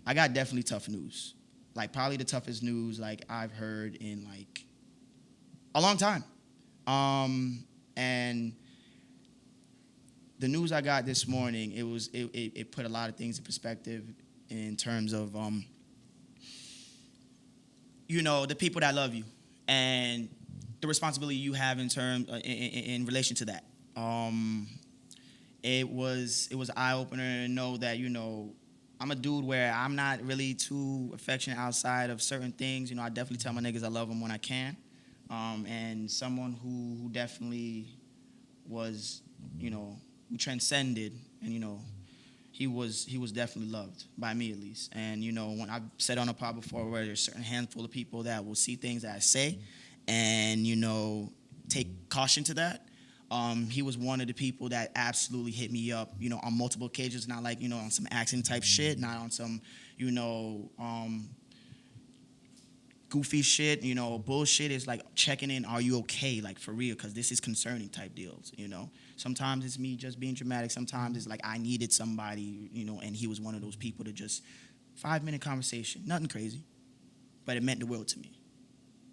I got definitely tough news. Like probably the toughest news like I've heard in like a long time. And the news I got this morning, it put a lot of things in perspective in terms of the people that love you and the responsibility you have in terms in relation to that. It was an eye opener to know that I'm a dude where I'm not really too affectionate outside of certain things. I definitely tell my niggas I love them when I can. And someone who definitely was, who transcended, and he was definitely loved by me at least. And when I've said on a pod before where there's a certain handful of people that will see things that I say, and take caution to that. He was one of the people that absolutely hit me up, on multiple occasions, not like, on some accident type shit, not on some, goofy shit, bullshit. Is like checking in, are you okay, like for real, because this is concerning type deals, Sometimes it's me just being dramatic. Sometimes it's like I needed somebody, and he was one of those people to just 5-minute conversation, nothing crazy, but it meant the world to me.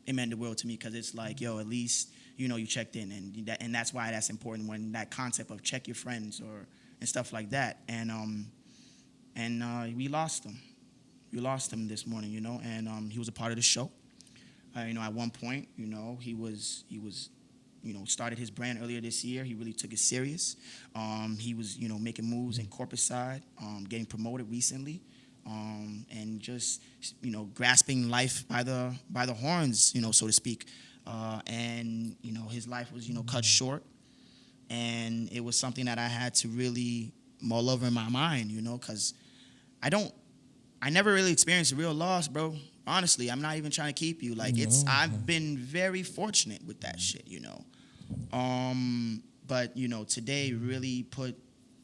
It meant the world to me because it's like, yo, at least, you checked in, and that's why that's important when that concept of check your friends and stuff like that. And we lost him. We lost him this morning, and he was a part of the show. At one point, he was started his brand earlier this year. He really took it serious. He was, making moves in corporate side, getting promoted recently, and just, grasping life by the horns, so to speak. And his life was, cut short. And it was something that I had to really mull over in my mind, because I never really experienced a real loss, bro. Honestly, I'm not even trying to keep you. Like, I've been very fortunate with that shit, But, today really put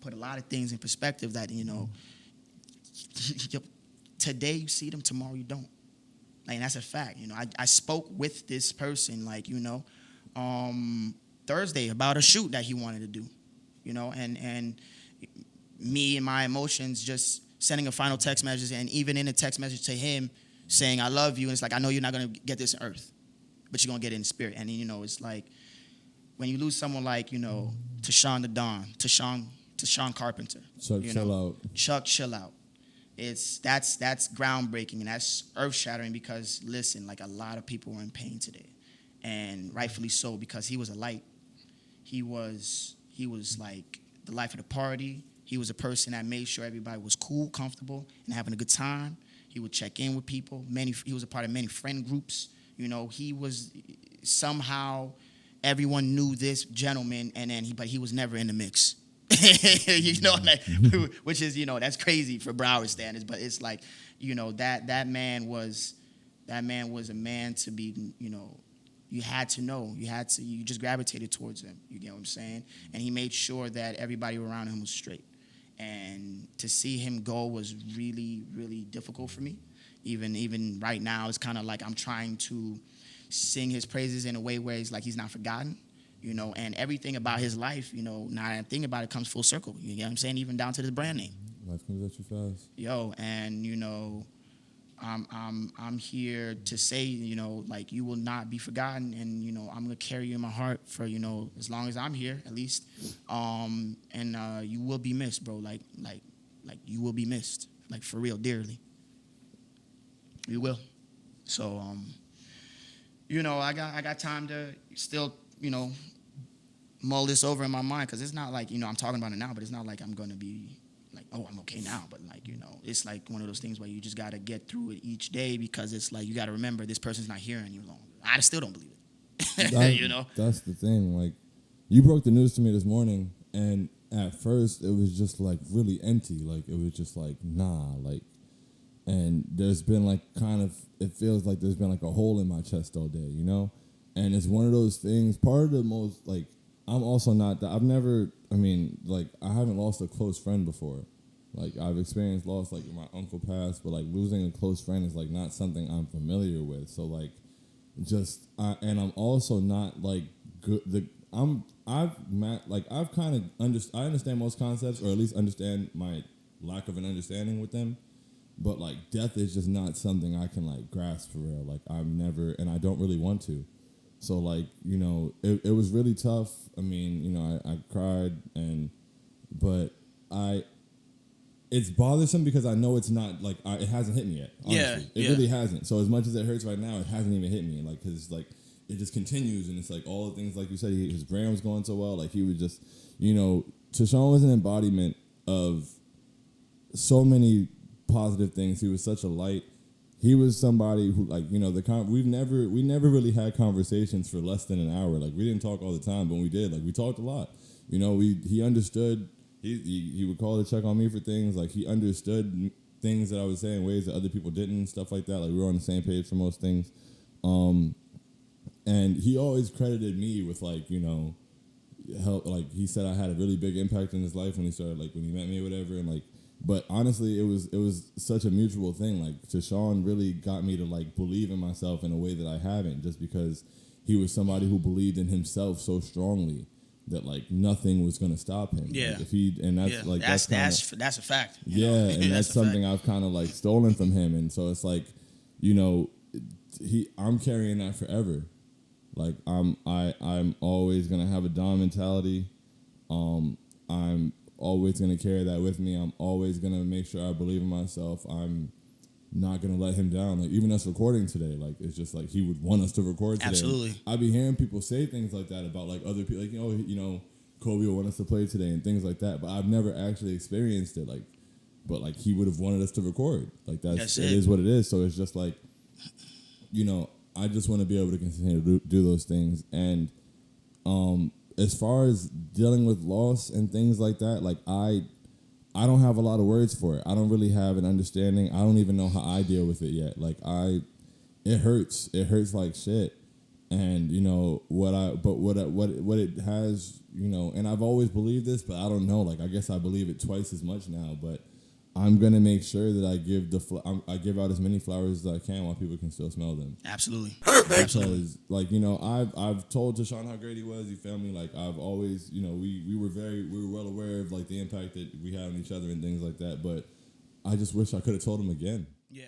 a lot of things in perspective that, today you see them, tomorrow you don't. Like, and that's a fact. I spoke with this person, like, Thursday about a shoot that he wanted to do, and me and my emotions just sending a final text message, and even in a text message to him saying, I love you. And it's like, I know you're not going to get this on earth, but you're going to get it in spirit. And, it's like when you lose someone like, Tashawn the Don, Tashawn Carpenter. Chuck Chillout. Chuck Chillout. That's groundbreaking and that's earth-shattering because, listen, like a lot of people were in pain today. And rightfully so, because he was a light. He was like the life of the party. He was a person that made sure everybody was cool, comfortable, and having a good time. He would check in with people. He was a part of many friend groups. He was somehow everyone knew this gentleman, but he was never in the mix. Which is that's crazy for Broward standards. But it's like that man was a man to be you had to know. You just gravitated towards him. You get what I'm saying? And he made sure that everybody around him was straight. And to see him go was really, really difficult for me. Even right now, it's kind of like I'm trying to sing his praises in a way where it's like he's not forgotten, and everything about his life, now that I think about it, comes full circle. You get what I'm saying? Even down to the brand name. Life comes at you fast. Yo, and I'm here to say, like you will not be forgotten, and I'm gonna carry you in my heart for as long as I'm here, at least. And you will be missed, bro. Like you will be missed, like for real, dearly. You will. So I got time to still mull this over in my mind, because it's not like I'm talking about it now, but it's not like I'm gonna be like, oh, I'm okay now, but like, it's like one of those things where you just got to get through it each day, because it's like, you got to remember this person's not here any longer. I still don't believe it. That's the thing. Like, you broke the news to me this morning, and at first it was just like really empty. Like, it was just like, nah, like, and there's been like it feels like there's been like a hole in my chest all day, And it's one of those things, part of the most, like, I'm also not, I haven't lost a close friend before. Like, I've experienced loss, like, my uncle passed, but, like, losing a close friend is, like, not something I'm familiar with. So, like, and I'm also not, like, good, I understand most concepts, or at least understand my lack of an understanding with them. But like death is just not something I can like grasp for real. Like I'm never, and I don't really want to. So like, you know, it was really tough. I mean, you know, I cried but it's bothersome because I know it's not like, it hasn't hit me yet. Honestly. It really hasn't. So as much as it hurts right now, it hasn't even hit me. Like, cause it's like, it just continues. And it's like all the things, like you said, his brand was going so well. Like he would just, you know, Tashawn was an embodiment of so many positive things. He was such a light. He was somebody who, like, you know, we never really had conversations for less than an hour. Like we didn't talk all the time, but when we did, like we talked a lot. You know, he understood. He would call to check on me for things. Like he understood things that I was saying, ways that other people didn't, stuff like that. Like we were on the same page for most things. And he always credited me with, like, you know, help. Like he said I had a really big impact in his life when he met me or whatever. And like, but honestly, it was such a mutual thing. Like Tashawn really got me to like believe in myself in a way that I haven't, just because he was somebody who believed in himself so strongly that like nothing was gonna stop him. Yeah. Like, that's a fact. Yeah, and that's something I've kind of like stolen from him, and so it's like, you know, I'm carrying that forever. Like I'm always gonna have a Dom mentality. I'm always gonna carry that with me. I'm always gonna make sure I believe in myself. I'm not gonna let him down. Like even us recording today, like it's just like he would want us to record today. Absolutely. I'd be hearing people say things like that about like other people, like, you know, Kobe will want us to play today and things like that. But I've never actually experienced it. Like, but like he would have wanted us to record. Like that's it is what it is. So it's just like, you know, I just want to be able to continue to do those things. And as far as dealing with loss and things like that, like I don't have a lot of words for it. I don't really have an understanding. I don't even know how I deal with it yet. Like it hurts. It hurts like shit. And you know what it has, you know, and I've always believed this, but I don't know. Like I guess I believe it twice as much now. But I'm gonna make sure that I give out as many flowers as I can while people can still smell them. Absolutely. Because like, you know, I've told Tashawn how great he was. You feel me? Like I've always, you know, we were well aware of like the impact that we had on each other and things like that. But I just wish I could have told him again. Yeah.